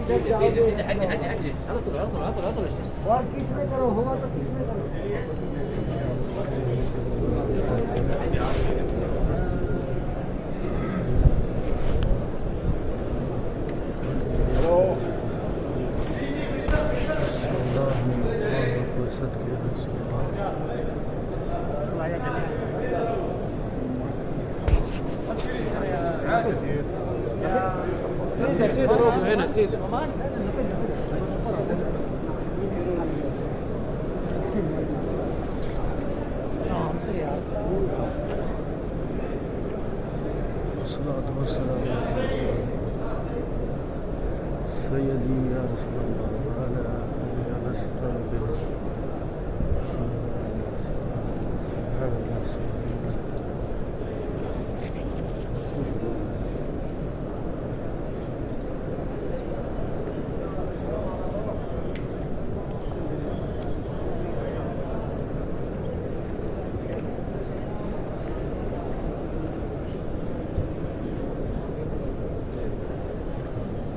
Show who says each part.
Speaker 1: سيدي حجي على طول على طول على طول على طول और किस में करो होगा तो किस में करो سيدي روبي هنا سيدي
Speaker 2: والصلاة والسلام على سيدي يا رسول الله وعلى آله على صحابه سبحان الله.